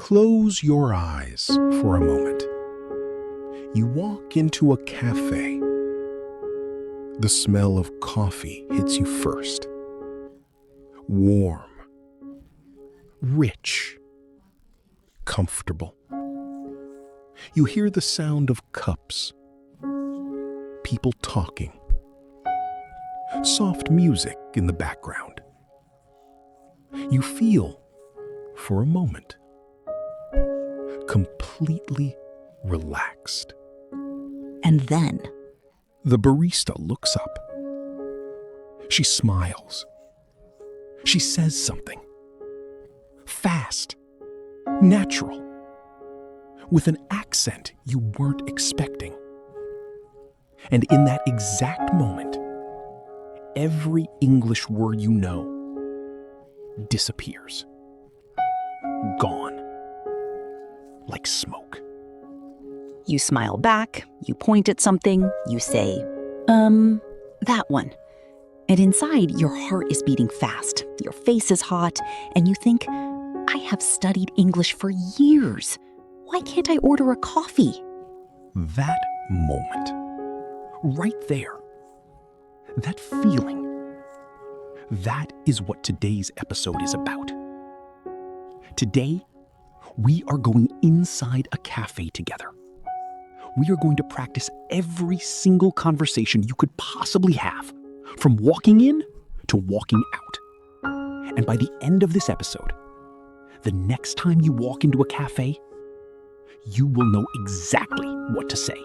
Close your eyes for a moment. You walk into a cafe. The smell of coffee hits you first. Warm, rich, comfortable. You hear the sound of cups, people talking, soft music in the background. You feel, for a moment, completely relaxed. And then, the barista looks up. She smiles. She says something. Fast, natural, with an accent you weren't expecting. And in that exact moment, every English word you know disappears. Gone. Like smoke. you smile back, you point at something, you say, that one. And inside, your heart is beating fast, your face is hot, and you think, I have studied English for years. Why can't I order a coffee? That moment, right there, that feeling, that is what today's episode is about. Today, we are going inside a cafe together. We are going to practice every single conversation you could possibly have, from walking in to walking out. And by the end of this episode, the next time you walk into a cafe, you will know exactly what to say.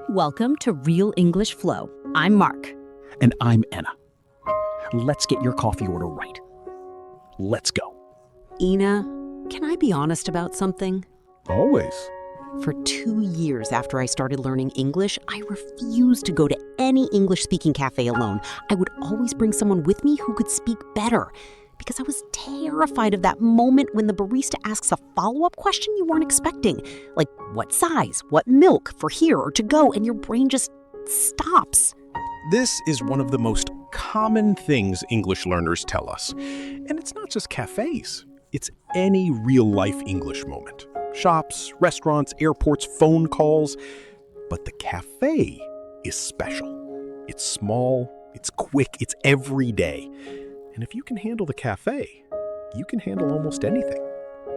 Welcome to Real English Flow. I'm Mark. And I'm Anna. Let's get your coffee order right. Let's go. Ina, can I be honest about something? Always. For 2 years after I started learning English, I refused to go to any English-speaking cafe alone. I would always bring someone with me who could speak better, because I was terrified of that moment when the barista asks a follow-up question you weren't expecting, like what size, what milk for here or to go, and your brain just stops. This is one of the most common things English learners tell us. And it's not just cafes. It's any real-life English moment. Shops, restaurants, airports, phone calls. But the cafe is special. It's small, it's quick, it's every day. And if you can handle the cafe, you can handle almost anything.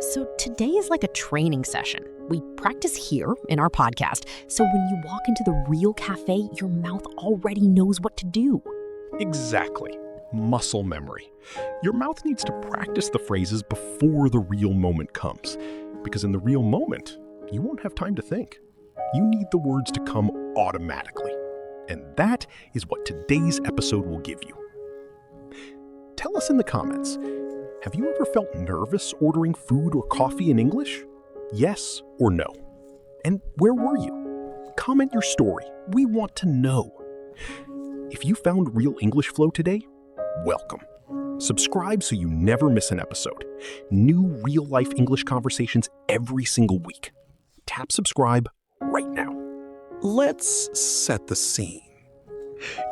So today is like a training session. We practice here in our podcast, so when you walk into the real cafe, your mouth already knows what to do. Exactly. Muscle memory. Your mouth needs to practice the phrases before the real moment comes. Because in the real moment, you won't have time to think. You need the words to come automatically. And that is what today's episode will give you. Tell us in the comments, have you ever felt nervous ordering food or coffee in English? Yes or no? And where were you? Comment your story. We want to know. If you found Real English Flow today, welcome. Subscribe so you never miss an episode. New real-life English conversations every single week. Tap subscribe right now. Let's set the scene.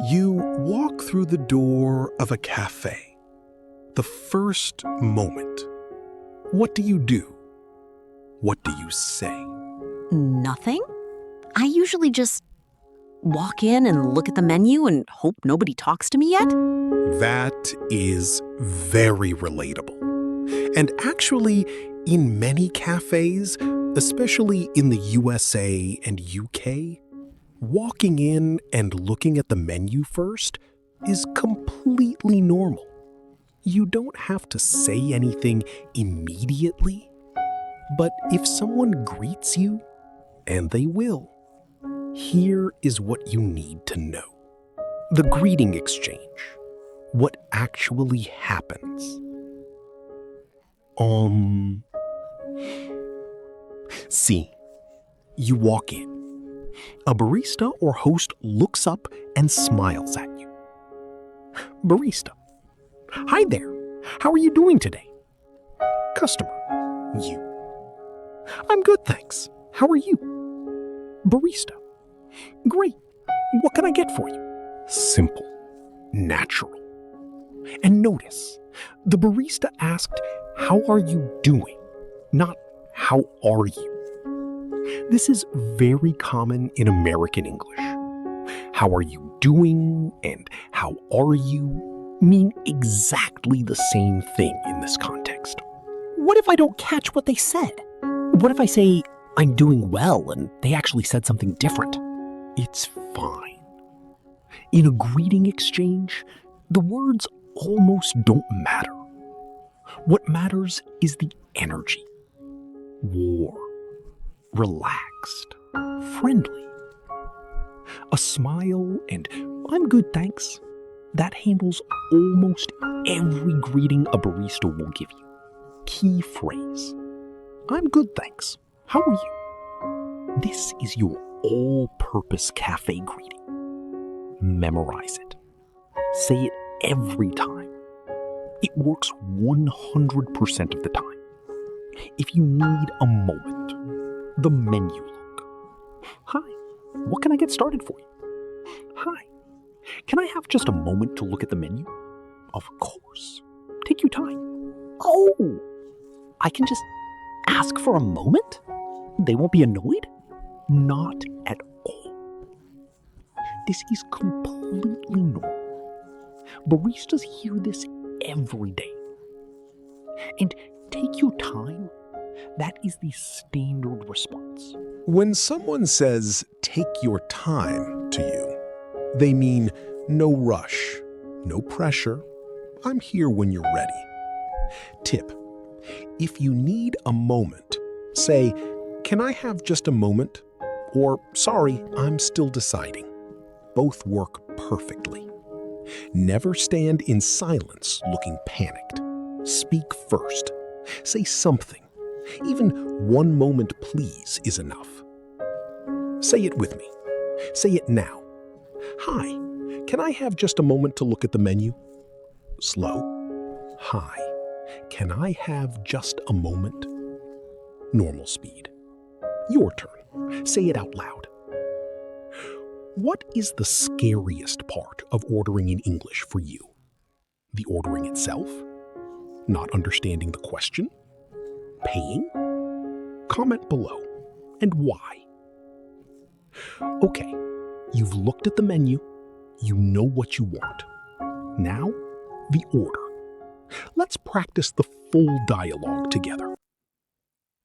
You walk through the door of a cafe. The first moment. What do you do? What do you say? Nothing? I usually just walk in and look at the menu and hope nobody talks to me yet. That is very relatable. And actually, in many cafes, especially in the USA and UK, walking in and looking at the menu first is completely normal. You don't have to say anything immediately, but if someone greets you, and they will, here is what you need to know. The greeting exchange. What actually happens. See, you walk in. A barista or host looks up and smiles at you. Barista. Hi there. How are you doing today? Customer. You. I'm good, thanks. How are you? Barista. Great. What can I get for you? Simple. Natural. And notice, the barista asked, how are you doing? Not, how are you? This is very common in American English. How are you doing and how are you mean exactly the same thing in this context. What if I don't catch what they said? What if I say, I'm doing well, and they actually said something different? It's fine. In a greeting exchange, the words almost don't matter. What matters is the energy. Warm, relaxed, friendly. A smile and I'm good, thanks. That handles almost every greeting a barista will give you. Key phrase. I'm good, thanks. How are you? This is your all-purpose cafe greeting. Memorize it. Say it every time. It works 100% of the time. If you need a moment, the menu look. Hi, what can I get started for you? Hi, can I have just a moment to look at the menu? Of course. Take your time. Oh, I can just ask for a moment? They won't be annoyed? Not at all. This is completely normal. Baristas hear this every day. And take your time, that is the standard response. When someone says, take your time to you, they mean no rush, no pressure. I'm here when you're ready. Tip: if you need a moment, say, can I have just a moment? Or, sorry, I'm still deciding. Both work perfectly. Never stand in silence looking panicked. Speak first. Say something. Even one moment, please, is enough. Say it with me. Say it now. Hi, can I have just a moment to look at the menu? Slow. Hi, can I have just a moment? Normal speed. Your turn. Say it out loud. What is the scariest part of ordering in English for you? The ordering itself? Not understanding the question? Paying? Comment below. And why? Okay, you've looked at the menu. You know what you want. Now, the order. Let's practice the full dialogue together.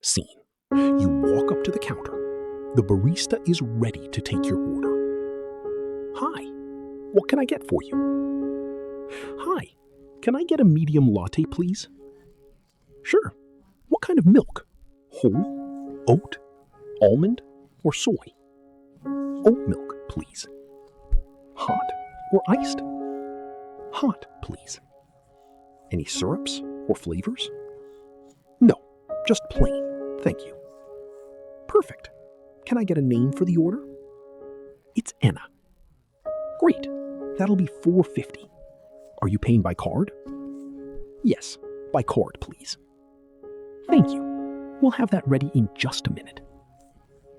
Scene. You walk up to the counter. The barista is ready to take your order. Hi, what can I get for you? Hi, can I get a medium latte, please? Sure. What kind of milk? Whole, oat, almond, or soy? Oat milk, please. Hot or iced? Hot, please. Any syrups or flavors? No, just plain, thank you. Perfect. Can I get a name for the order? It's Anna. Great, that'll be $4.50. Are you paying by card? Yes, by card, please. Thank you. We'll have that ready in just a minute.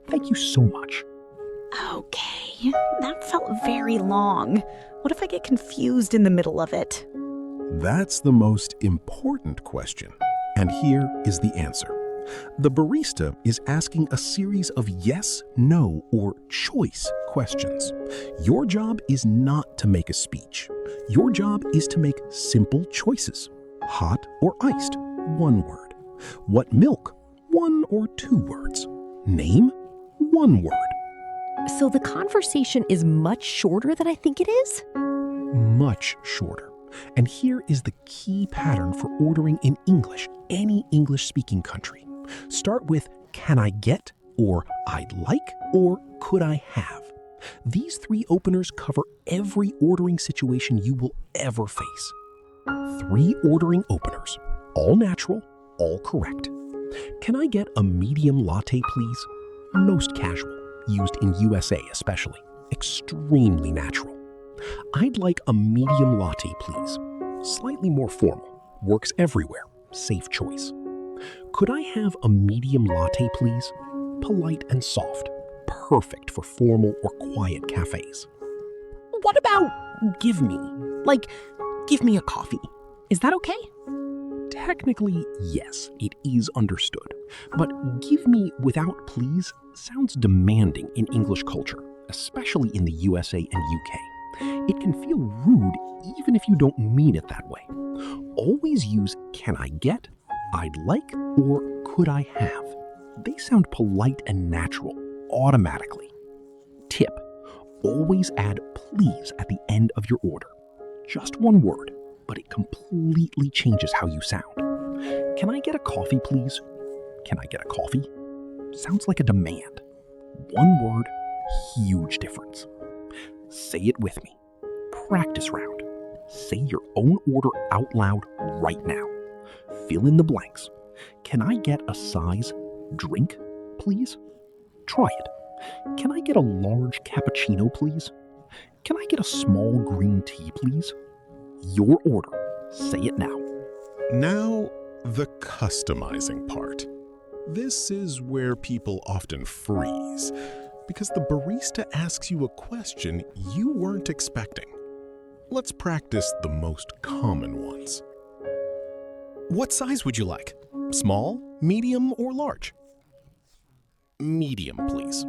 Thank you so much. Okay, that felt very long. What if I get confused in the middle of it? That's the most important question. And here is the answer. The barista is asking a series of yes, no, or choice questions. Your job is not to make a speech. Your job is to make simple choices. Hot or iced? One word. What milk? 1 or 2 words. Name? 1 word. So the conversation is much shorter than I think it is? Much shorter. And here is the key pattern for ordering in English, any English-speaking country. Start with, can I get, or I'd like, or could I have? These 3 openers cover every ordering situation you will ever face. 3 ordering openers, all natural, all correct. Can I get a medium latte, please? Most casual, used in USA especially. Extremely natural. I'd like a medium latte, please. Slightly more formal. Works everywhere. Safe choice. Could I have a medium latte, please? Polite and soft. Perfect for formal or quiet cafes. What about give me? Like, give me a coffee. Is that okay? Technically, yes, it is understood. But give me without please sounds demanding in English culture, especially in the USA and UK. It can feel rude even if you don't mean it that way. Always use can I get, I'd like, or could I have. They sound polite and natural automatically. Tip: always add please at the end of your order. Just one word, but it completely changes how you sound. Can I get a coffee, please? Can I get a coffee? Sounds like a demand. One word, huge difference. Say it with me. Practice round. Say your own order out loud right now. Fill in the blanks. Can I get a size drink, please? Try it. Can I get a large cappuccino, please? Can I get a small green tea, please? Your order. Say it now. Now, the customizing part. This is where people often freeze, because the barista asks you a question you weren't expecting. Let's practice the most common ones. What size would you like? Small, medium, or large? Medium, please.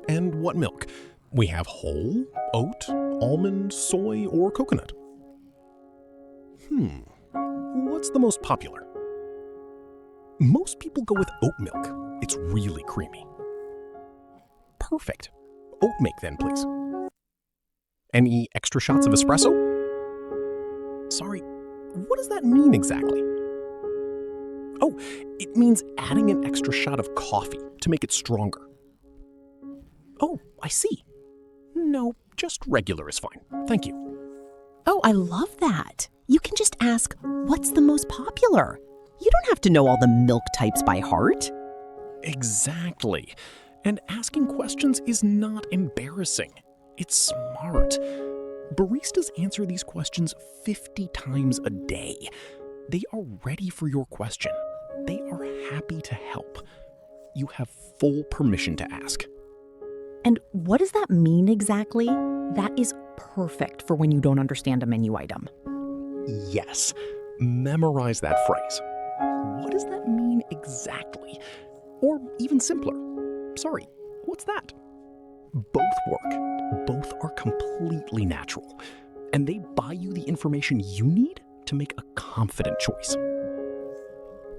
And what milk? We have whole, oat, almond, soy, or coconut. What's the most popular? Most people go with oat milk. It's really creamy. Perfect. Oat milk then, please. Any extra shots of espresso? Sorry, what does that mean exactly? Oh, it means adding an extra shot of coffee to make it stronger. Oh, I see. No, just regular is fine. Thank you. Oh, I love that. You can just ask, what's the most popular? You don't have to know all the milk types by heart. Exactly. And asking questions is not embarrassing. It's smart. Baristas answer these questions 50 times a day. They are ready for your question. They are happy to help. You have full permission to ask. And what does that mean exactly? That is perfect for when you don't understand a menu item. Yes, memorize that phrase. What does that mean exactly? Or even simpler, sorry, what's that? Both work. Both are completely natural. And they buy you the information you need to make a confident choice.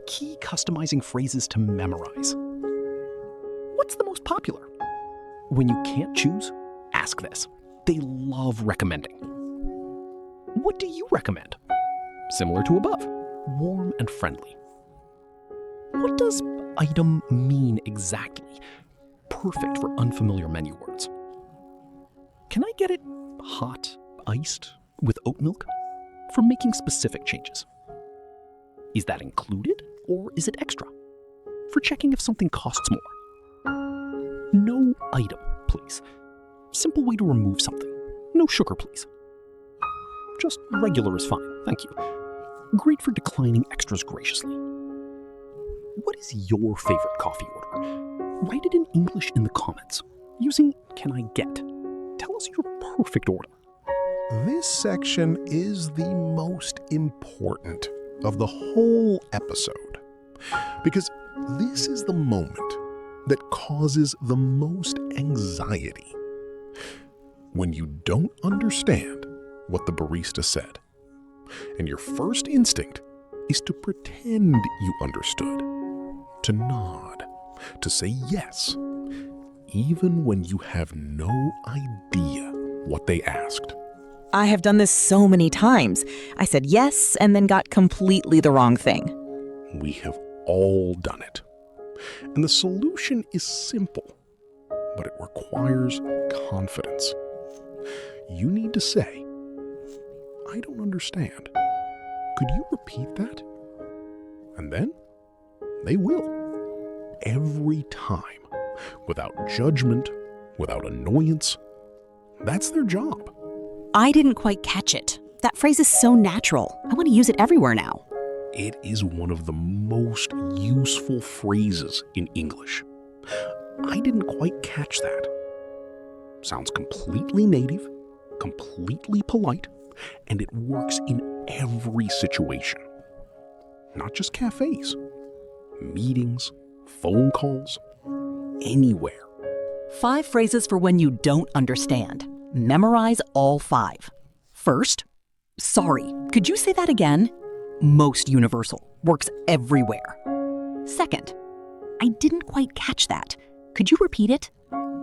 Key customizing phrases to memorize. What's the most popular? When you can't choose, ask this. They love recommending. What do you recommend? Similar to above, warm and friendly. What does item mean exactly? Perfect for unfamiliar menu words. Can I get it hot, iced, with oat milk? For making specific changes. Is that included or is it extra? For checking if something costs more. No item, please. Simple way to remove something. No sugar, please. Just regular is fine, thank you. Great for declining extras graciously. What is your favorite coffee order? Write it in English in the comments, using can I get. Tell us your perfect order. This section is the most important of the whole episode, because this is the moment that causes the most anxiety. When you don't understand what the barista said, and your first instinct is to pretend you understood, to nod, to say yes, even when you have no idea what they asked. I have done this so many times. I said yes and then got completely the wrong thing. We have all done it. And the solution is simple, but it requires confidence. You need to say, I don't understand. Could you repeat that? And then they will. Every time. Without judgment, without annoyance. That's their job. I didn't quite catch it. That phrase is so natural. I want to use it everywhere now. It is one of the most useful phrases in English. I didn't quite catch that. Sounds completely native, completely polite, and it works in every situation. not just cafes. Meetings, phone calls, anywhere. 5 phrases for when you don't understand. Memorize all 5. First, sorry, could you say that again? Most universal, works everywhere. Second, I didn't quite catch that. Could you repeat it?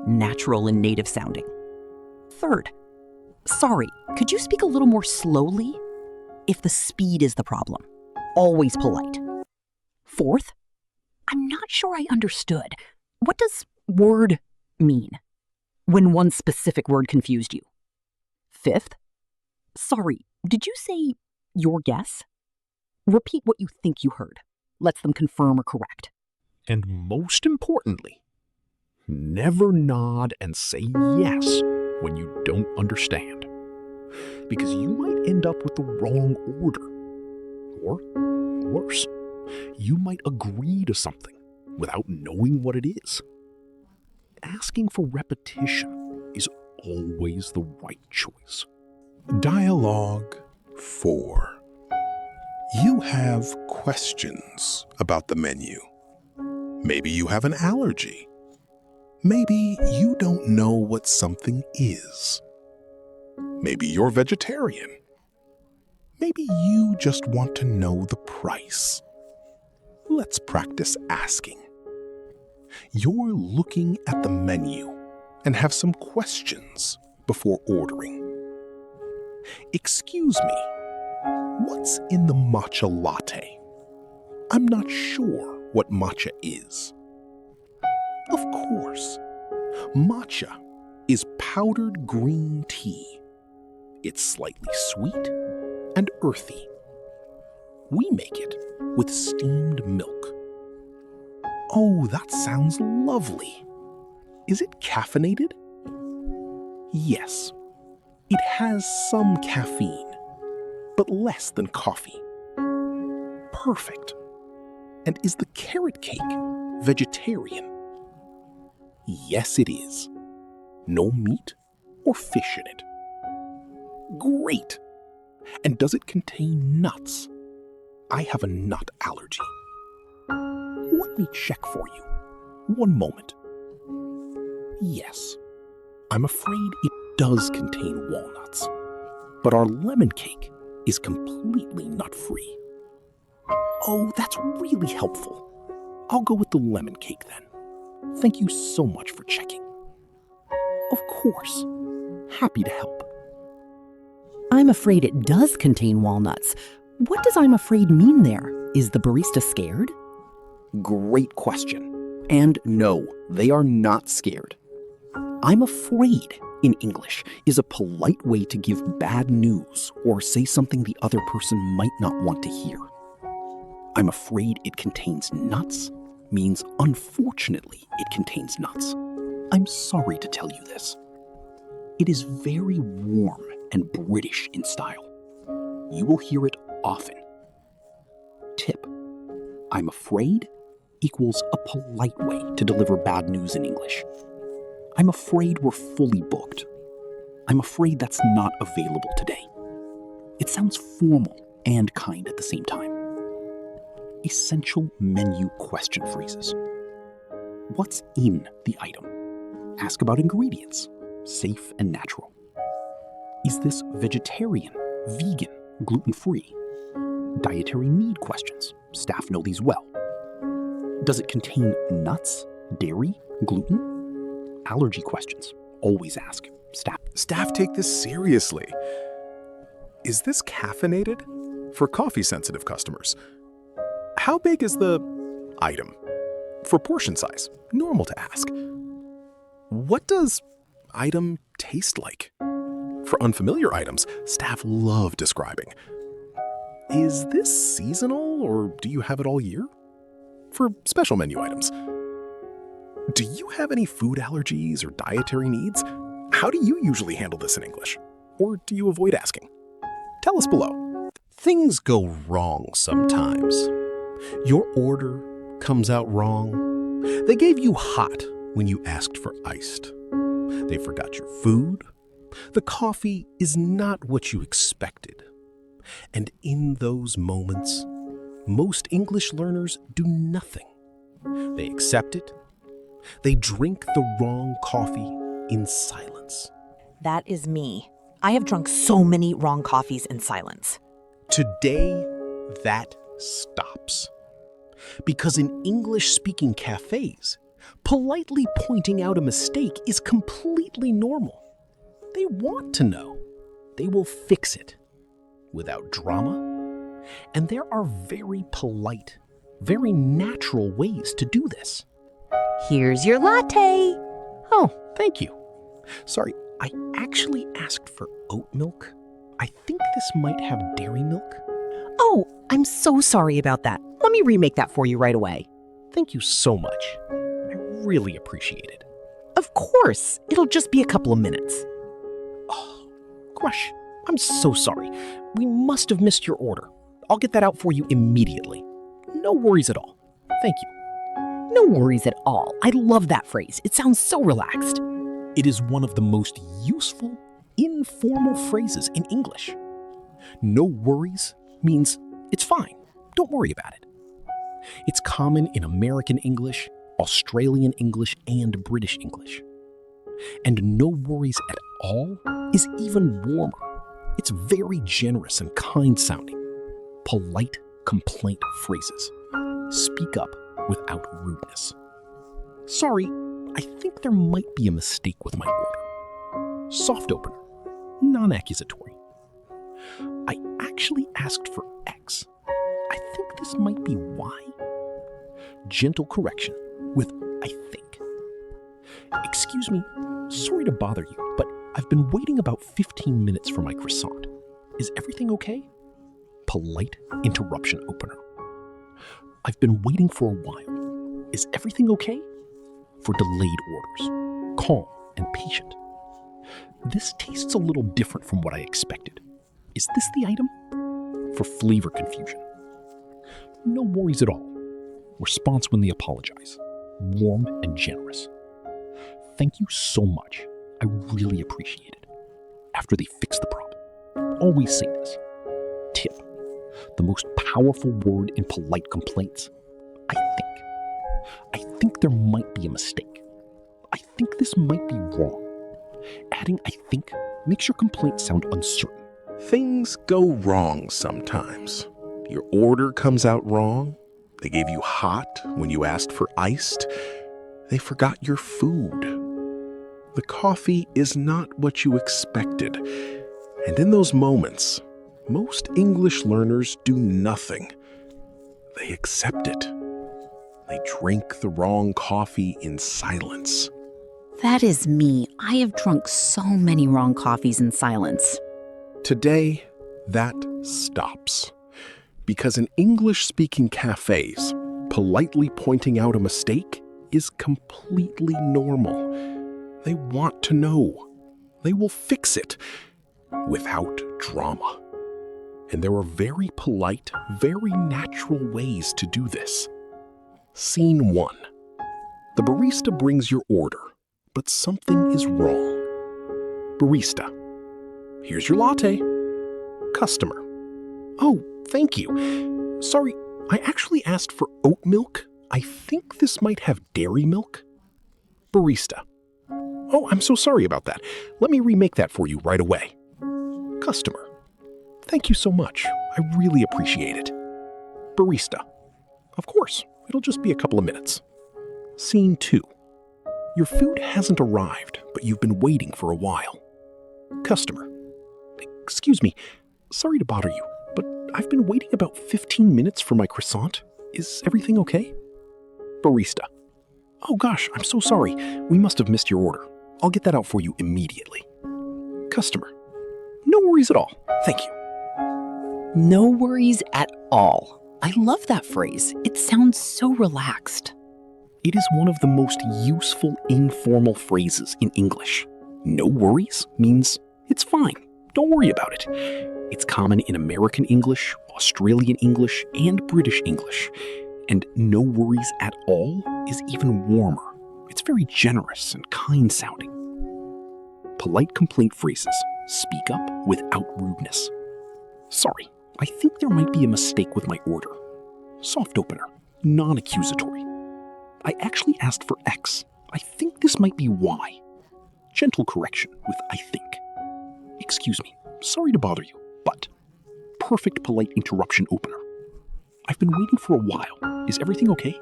Natural and native sounding. Third, sorry, could you speak a little more slowly? If the speed is the problem, always polite. Fourth, I'm not sure I understood. What does word mean? When one specific word confused you. Fifth, sorry, did you say your guess? Repeat what you think you heard. Lets them confirm or correct. And most importantly, never nod and say yes when you don't understand. Because you might end up with the wrong order. Or worse, you might agree to something without knowing what it is. Asking for repetition is always the right choice. Dialogue 4. You have questions about the menu. Maybe you have an allergy. Maybe you don't know what something is. Maybe you're vegetarian. Maybe you just want to know the price. Let's practice asking. You're looking at the menu and have some questions before ordering. Excuse me, what's in the matcha latte? I'm not sure what matcha is. Of course, matcha is powdered green tea. It's slightly sweet and earthy. We make it with steamed milk. Oh, that sounds lovely. Is it caffeinated? Yes, it has some caffeine, but less than coffee. Perfect. And is the carrot cake vegetarian? Yes, it is. No meat or fish in it. Great. And does it contain nuts? I have a nut allergy. Let me check for you. One moment. Yes, I'm afraid it does contain walnuts, but our lemon cake is completely nut-free. Oh, that's really helpful. I'll go with the lemon cake then. Thank you so much for checking. Of course. Happy to help. I'm afraid it does contain walnuts. What does I'm afraid mean there? Is the barista scared? Great question. And no, they are not scared. I'm afraid in English is a polite way to give bad news or say something the other person might not want to hear. I'm afraid it contains nuts means unfortunately it contains nuts. I'm sorry to tell you this. It is very warm and British in style. You will hear it often. Tip: I'm afraid equals a polite way to deliver bad news in English. I'm afraid we're fully booked. I'm afraid that's not available today. It sounds formal and kind at the same time. Essential menu question phrases. What's in the item? Ask about ingredients. Safe and natural. Is this vegetarian, vegan, gluten-free? Dietary need questions. Staff know these well. Does it contain nuts, dairy, gluten? Allergy questions. Always ask. Staff take this seriously. Is this caffeinated? For coffee-sensitive customers. How big is the item? For portion size, normal to ask. What does item taste like? For unfamiliar items, staff love describing. Is this seasonal or do you have it all year? For special menu items. Do you have any food allergies or dietary needs? How do you usually handle this in English? Or do you avoid asking? Tell us below. Things go wrong sometimes. Your order comes out wrong. They gave you hot when you asked for iced. They forgot your food. The coffee is not what you expected. And in those moments, most English learners do nothing. They accept it. They drink the wrong coffee in silence. That is me. I have drunk so many wrong coffees in silence. Today, that stops. Because in English-speaking cafes, politely pointing out a mistake is completely normal. They want to know. They will fix it without drama. And there are very polite, very natural ways to do this. Here's your latte. Oh, thank you. Sorry, I actually asked for oat milk. I think this might have dairy milk. Oh, I'm so sorry about that. Let me remake that for you right away. Thank you so much. I really appreciate it. Of course. It'll just be a couple of minutes. Oh, gosh, I'm so sorry. We must have missed your order. I'll get that out for you immediately. No worries at all. Thank you. No worries at all. I love that phrase. It sounds so relaxed. It is one of the most useful, informal phrases in English. No worries means it's fine. Don't worry about it. It's common in American English, Australian English, and British English. And no worries at all is even warmer. It's very generous and kind sounding. Polite complaint phrases. Speak up without rudeness. Sorry, I think there might be a mistake with my order. Soft opener, non-accusatory. I actually asked for X. I think this might be Y. Gentle correction with I think. Excuse me, sorry to bother you, but I've been waiting about 15 minutes for my croissant. Is everything okay? Polite interruption opener. I've been waiting for a while. Is everything okay? For delayed orders. Calm and patient. This tastes a little different from what I expected. Is this the item? For flavor confusion. No worries at all. Response when they apologize. Warm and generous. Thank you so much. I really appreciate it. After they fix the problem. Always say this. Tip. The most powerful word in polite complaints. I think there might be a mistake. I think this might be wrong. Adding I think makes your complaint sound uncertain. Things go wrong sometimes. Your order comes out wrong. They gave you hot when you asked for iced. They forgot your food. The coffee is not what you expected. And in those moments, most English learners do nothing. They accept it. They drink the wrong coffee in silence. That is me. I have drunk so many wrong coffees in silence. Today, that stops. Because in English-speaking cafes, politely pointing out a mistake is completely normal. They want to know. They will fix it without drama. And there are very polite, very natural ways to do this. Scene 1. The barista brings your order, but something is wrong. Barista. Here's your latte. Customer. Oh, thank you. Sorry, I actually asked for oat milk. I think this might have dairy milk. Barista. Oh, I'm so sorry about that. Let me remake that for you right away. Customer. Thank you so much. I really appreciate it. Barista. Of course, it'll just be a couple of minutes. Scene 2. Your food hasn't arrived, but you've been waiting for a while. Customer. Excuse me, sorry to bother you, but I've been waiting about 15 minutes for my croissant. Is everything okay? Barista. Oh gosh, I'm so sorry. We must have missed your order. I'll get that out for you immediately. Customer. No worries at all. Thank you. No worries at all. I love that phrase. It sounds so relaxed. It is one of the most useful informal phrases in English. No worries means it's fine. Don't worry about it. It's common in American English, Australian English, and British English. And no worries at all is even warmer. It's very generous and kind sounding. Polite complaint phrases. Speak up without rudeness. Sorry, I think there might be a mistake with my order. Soft opener, non-accusatory. I actually asked for X. I think this might be Y. Gentle correction with I think. Excuse me, sorry to bother you, but perfect polite interruption opener. I've been waiting for a while. Is everything okay?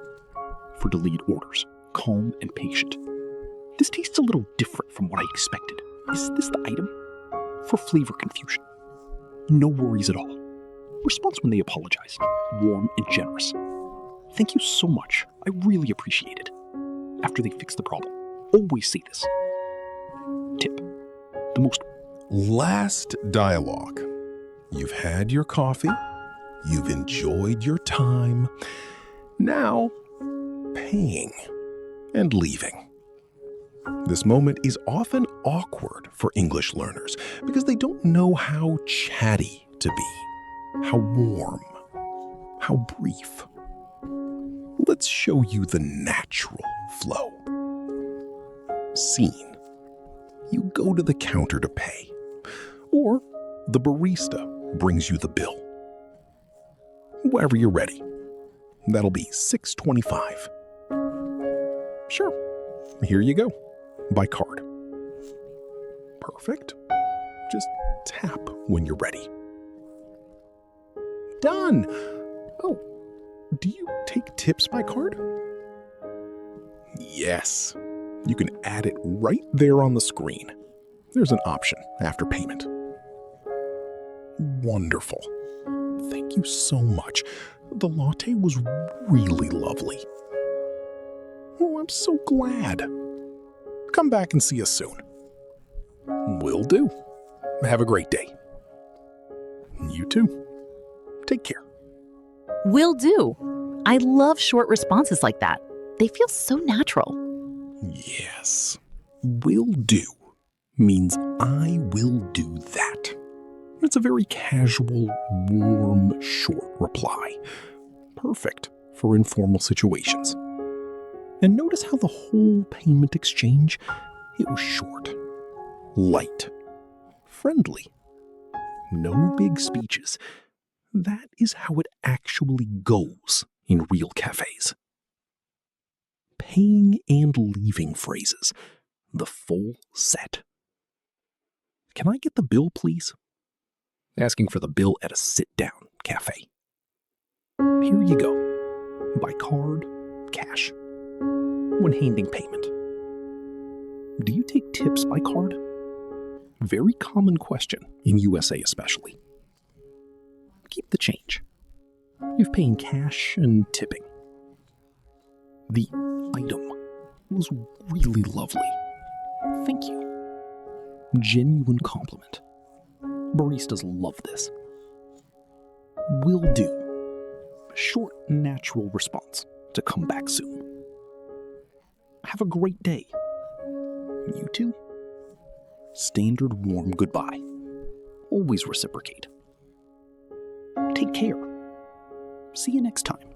For delayed orders, calm and patient. This tastes a little different from what I expected. Is this the item? For flavor confusion. No worries at all. Response when they apologize. Warm and generous. Thank you so much. I really appreciate it. After they fix the problem, always say this. Tip. The most Last dialogue. You've had your coffee. You've enjoyed your time. Now, paying and leaving. This moment is often awkward for English learners because they don't know how chatty to be, how warm, how brief. Let's show you the natural flow. Scene. You go to the counter to pay, or the barista brings you the bill. Wherever you're ready. That'll be $6.25. Sure, here you go, by card. Perfect. Just tap when you're ready. Done. Oh, do you take tips by card? Yes. You can add it right there on the screen. There's an option after payment. Wonderful. Thank you so much. The latte was really lovely. Oh, I'm so glad. Come back and see us soon. Will do. Have a great day. You too. Take care. Will do. I love short responses like that. They feel so natural. Yes. Will do means I will do that. It's a very casual, warm, short reply. Perfect for informal situations. And notice how the whole payment exchange, it was short, light, friendly. No big speeches. That is how it actually goes in real cafes. Paying and leaving phrases, the full set. Can I get the bill, please? Asking for the bill at a sit-down cafe. Here you go. By card, cash. When handing payment. Do you take tips by card? Very common question in USA especially. Keep the change. You've paid cash and tipping. The item was really lovely. Thank you. Genuine compliment. Baristas love this. Will do. Short, natural response to come back soon. Have a great day. You too. Standard warm goodbye. Always reciprocate. Take care. See you next time.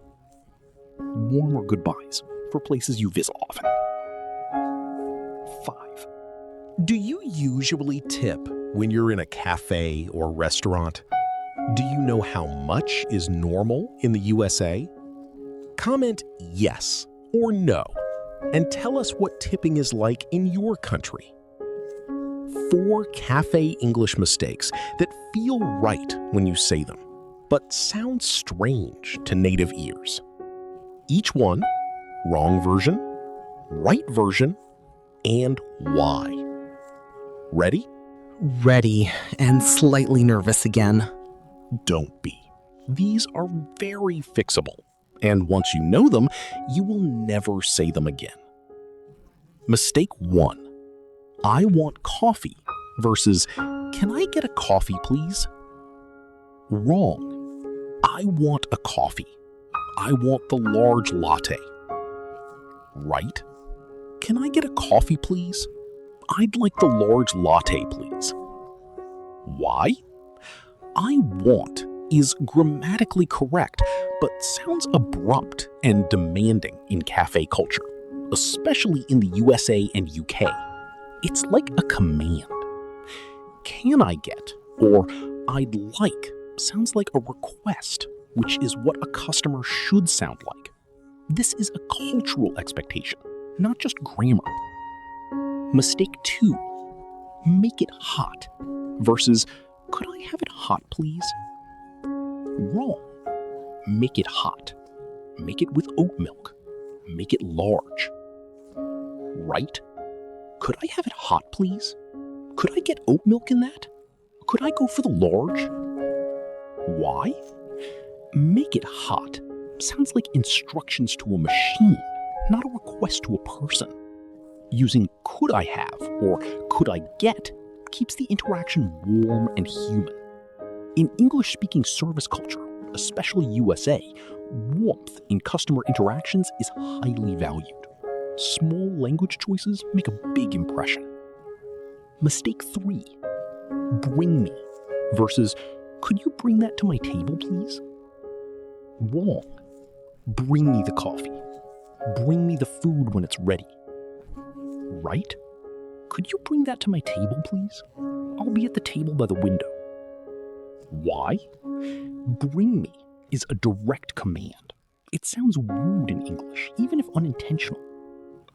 Warmer goodbyes for places you visit often. 5. Do you usually tip when you're in a cafe or restaurant? Do you know how much is normal in the USA? Comment yes or no and tell us what tipping is like in your country. 4 cafe English mistakes that feel right when you say them, but sound strange to native ears. Each one, wrong version, right version, and why. Ready? Ready and slightly nervous again. Don't be. These are very fixable, and once you know them, you will never say them again. Mistake 1. I want coffee versus can I get a coffee please? Wrong. I want a coffee. I want the large latte. Right? Can I get a coffee please? I'd like the large latte please. Why? I want is grammatically correct, but sounds abrupt and demanding in cafe culture, especially in the USA and UK. It's like a command. Can I get or I'd like sounds like a request which is what a customer should sound like. This is a cultural expectation, not just grammar. Mistake 2, make it hot versus could I have it hot, please? Wrong. Make it hot. Make it with oat milk. Make it large. Right? Could I have it hot, please? Could I get oat milk in that? Could I go for the large? Why? Make it hot sounds like instructions to a machine, not a request to a person. Using could I have or could I get keeps the interaction warm and human. In English-speaking service culture, especially USA, warmth in customer interactions is highly valued. Small language choices make a big impression. Mistake 3, bring me versus could you bring that to my table, please? Wrong. Bring me the coffee. Bring me the food when it's ready. Right? Could you bring that to my table, please? I'll be at the table by the window. Why? Bring me is a direct command. It sounds rude in English, even if unintentional.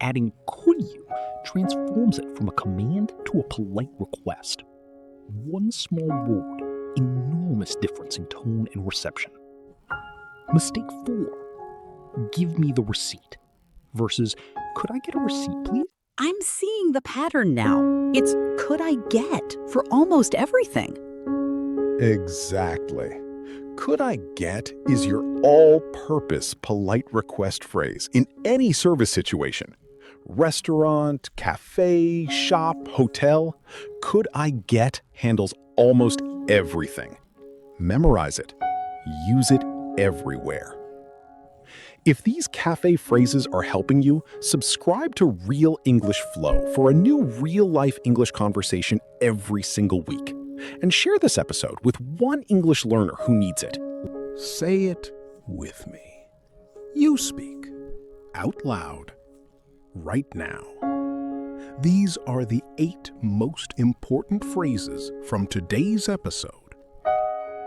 Adding could you transforms it from a command to a polite request. One small word, enormous difference in tone and reception. Mistake 4, give me the receipt versus could I get a receipt, please? I'm seeing the pattern now. It's could I get for almost everything. Exactly. Could I get is your all-purpose polite request phrase in any service situation. Restaurant, cafe, shop, hotel. Could I get handles almost everything. Memorize it. Use it everywhere. If these cafe phrases are helping you, subscribe to Real English Flow for a new real-life English conversation every single week. And share this episode with one English learner who needs it. Say it with me. You speak out loud right now. These are the 8 most important phrases from today's episode.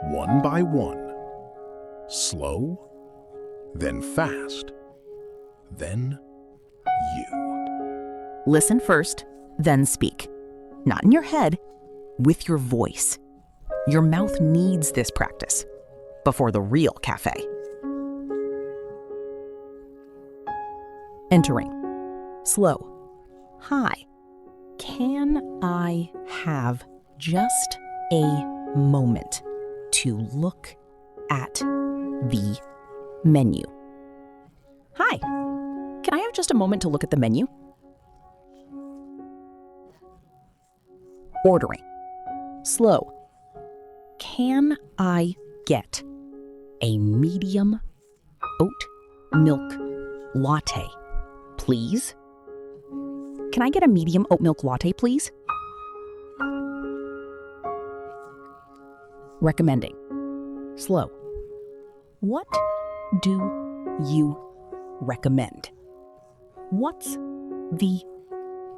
One by one. Slow, then fast, then you. Listen first, then speak. Not in your head, with your voice. Your mouth needs this practice before the real cafe. Entering. Slow. Hi. Can I have just a moment to look at the menu? Hi. Can I have just a moment to look at the menu? Ordering. Slow. Can I get a medium oat milk latte, please? Can I get a medium oat milk latte, please? Recommending. Slow. What do you recommend? What's the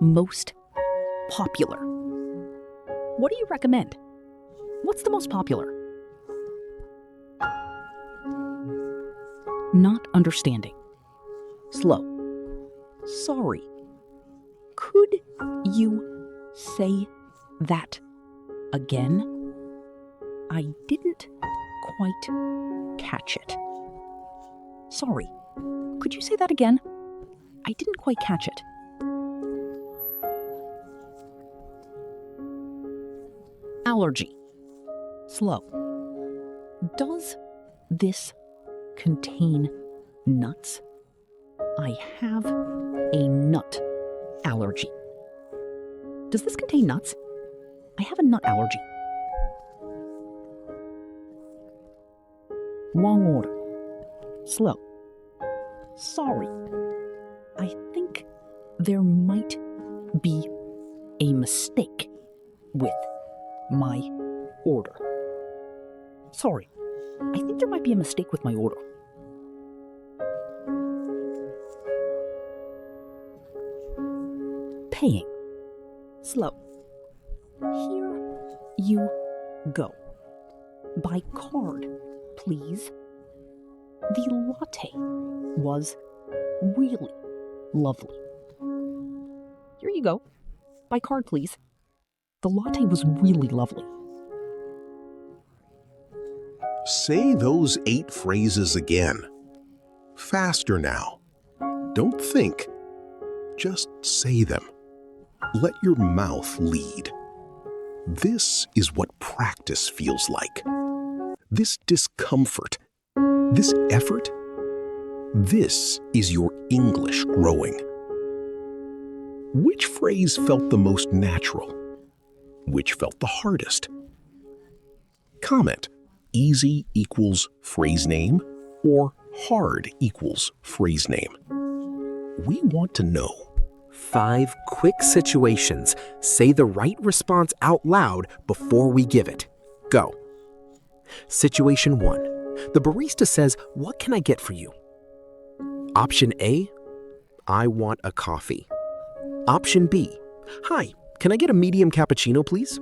most popular? What do you recommend? What's the most popular? Not understanding. Slow. Sorry. Could you say that again? I didn't quite catch it. Sorry. Could you say that again? I didn't quite catch it. Allergy. Slow. Does this contain nuts? I have a nut allergy. Does this contain nuts? I have a nut allergy. Wrong order. Slow. Sorry. I think there might be a mistake with my order. Sorry. I think there might be a mistake with my order. Paying. Slow. Here you go. By card, please. The latte was really lovely. Here you go. By card, please. The latte was really lovely. Say those 8 phrases again. Faster now. Don't think. Just say them. Let your mouth lead. This is what practice feels like. This discomfort, this effort, this is your English growing. Which phrase felt the most natural? Which felt the hardest? Comment. Easy equals phrase name or hard equals phrase name. We want to know. 5 quick situations. Say the right response out loud before we give it. Go. Situation 1. The barista says, "What can I get for you?" Option A, "I want a coffee." Option B, "Hi, can I get a medium cappuccino, please?"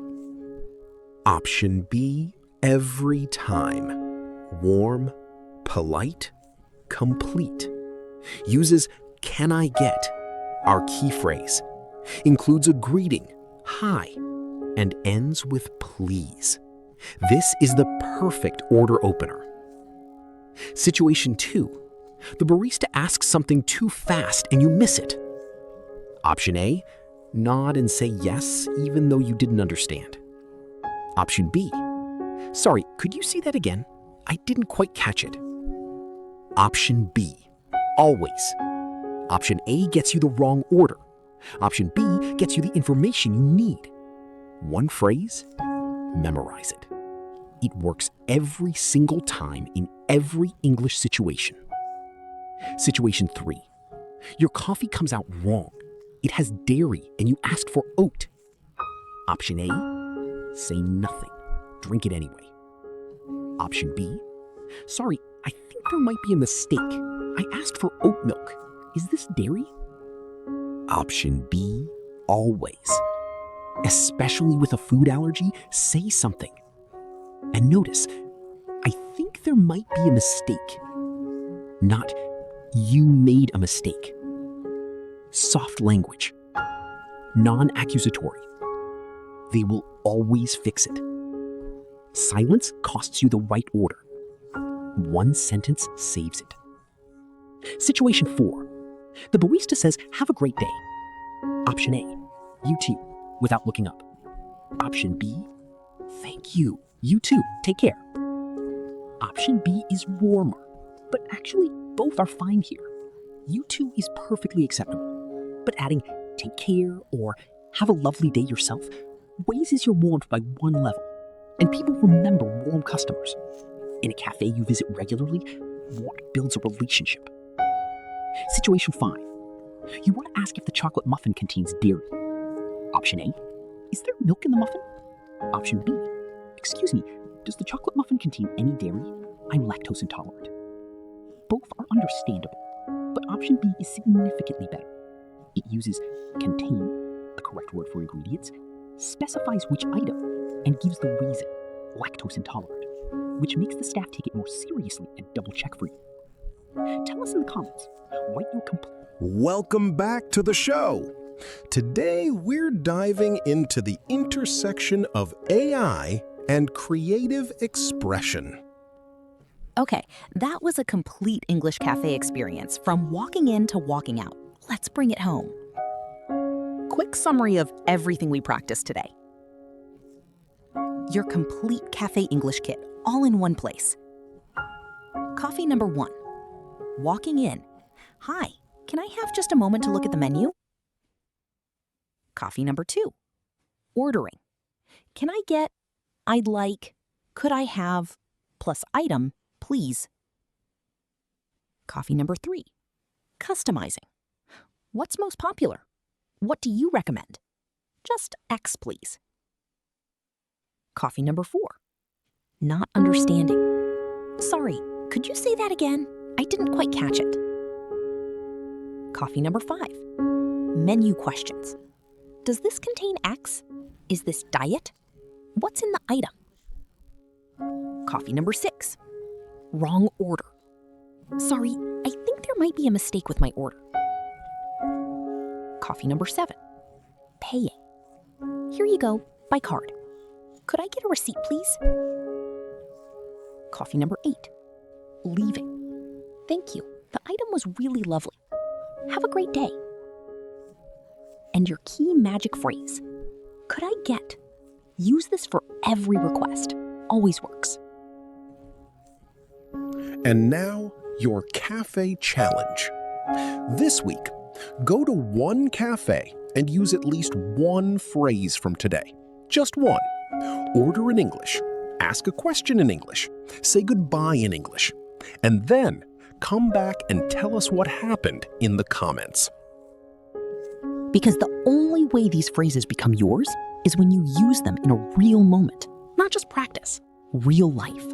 Option B, every time. Warm, polite, complete. Uses "can I get," our key phrase. Includes a greeting, "Hi," and ends with "please." This is the perfect order opener. Situation 2. The barista asks something too fast and you miss it. Option A, nod and say yes even though you didn't understand. Option B, "Sorry, could you say that again? I didn't quite catch it." Option B, always. Option A gets you the wrong order. Option B gets you the information you need. One phrase, memorize it. It works every single time in every English situation. Situation 3. Your coffee comes out wrong. It has dairy and you asked for oat. Option A, say nothing. Drink it anyway. Option B, "Sorry, I think there might be a mistake. I asked for oat milk. Is this dairy?" Option B, always. Especially with a food allergy, say something. And notice, I think there might be a mistake. Not, you made a mistake. Soft language. Non-accusatory. They will always fix it. Silence costs you the right order. One sentence saves it. Situation 4. The barista says, "Have a great day." Option A, "You too," without looking up. Option B, "Thank you. You too. Take care." Option B is warmer, but actually both are fine here. You too is perfectly acceptable, but adding "take care" or "have a lovely day yourself" raises your warmth by one level, and people remember warm customers. In a cafe you visit regularly, what builds a relationship? Situation 5. You want to ask if the chocolate muffin contains dairy. Option A, "Is there milk in the muffin?" Option B, "Excuse me, does the chocolate muffin contain any dairy? I'm lactose intolerant." Both are understandable, but option B is significantly better. It uses "contain," the correct word for ingredients, specifies which item, and gives the reason, lactose intolerant, which makes the staff take it more seriously and double check for you. Tell us in the comments. Write your complaint. Welcome back to the show. Today we're diving into the intersection of AI and creative expression. Okay, that was a complete English cafe experience from walking in to walking out. Let's bring it home. Quick summary of everything we practiced today. Your complete cafe English kit, all in one place. Coffee number 1. Walking in. "Hi, can I have just a moment to look at the menu?" Coffee number 2. Ordering. "Can I get, I'd like, could I have, plus item, please?" Coffee number 3. Customizing. "What's most popular? What do you recommend? Just X, please." Coffee number 4. Not understanding. "Sorry, could you say that again? I didn't quite catch it." Coffee number 5. Menu questions. "Does this contain X? Is this diet? What's in the item?" Coffee number 6. Wrong order. Sorry, I think there might be a mistake with my order. Coffee number 7. Paying. Here you go, by card. Could I get a receipt, please? Coffee number 8. Leaving. Thank you. The item was really lovely. Have a great day. And your key magic phrase. Could I get? Use this for every request. Always works. And now, your cafe challenge. This week, go to one cafe and use at least one phrase from today. Just one. Order in English, ask a question in English, say goodbye in English, and then come back and tell us what happened in the comments. Because the only way these phrases become yours is when you use them in a real moment, not just practice, real life.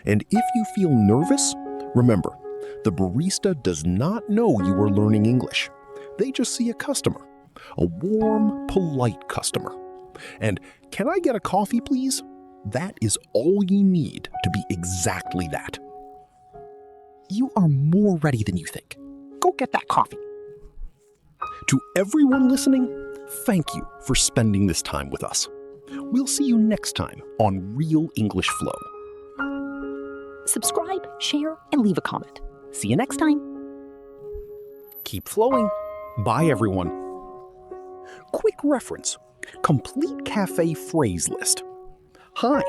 And if you feel nervous, remember, the barista does not know you are learning English. They just see a customer, a warm, polite customer. And can I get a coffee, please? That is all you need to be exactly that. You are more ready than you think. Go get that coffee. To everyone listening, thank you for spending this time with us. We'll see you next time on Real English Flow. Subscribe, share, and leave a comment. See you next time. Keep flowing. Bye, everyone. Quick reference. Complete cafe phrase list. Hi,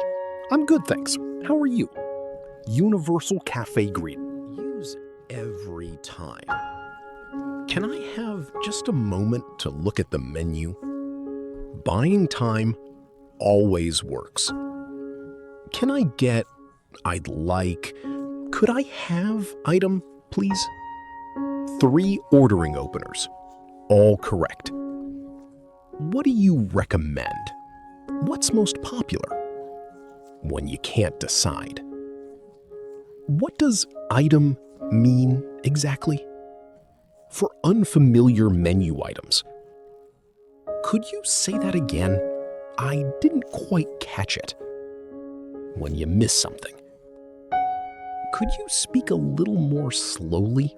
I'm good, thanks. How are you? Universal cafe greeting. Use every time. Can I have just a moment to look at the menu? Buying time always works. Can I get, I'd like, could I have item, please? 3 ordering openers. All correct. What do you recommend? What's most popular? When you can't decide. What does item mean exactly? For unfamiliar menu items. Could you say that again? I didn't quite catch it. When you miss something. Could you speak a little more slowly?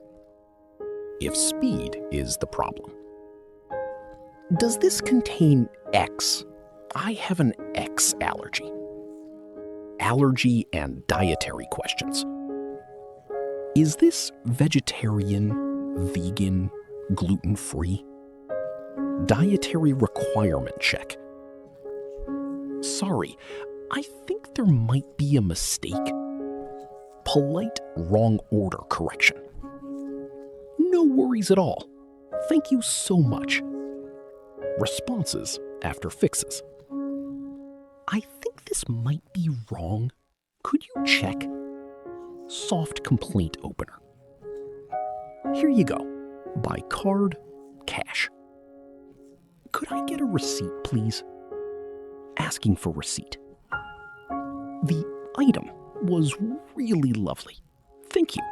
If speed is the problem. Does this contain X? I have an X allergy. Allergy and dietary questions. Is this vegetarian, vegan, gluten-free? Dietary requirement check. Sorry, I think there might be a mistake. Polite wrong order correction. No worries at all. Thank you so much. Responses after fixes. I think this might be wrong. Could you check? Soft complaint opener. Here you go. By card, cash. Could I get a receipt, please? Asking for receipt. The item was really lovely. Thank you.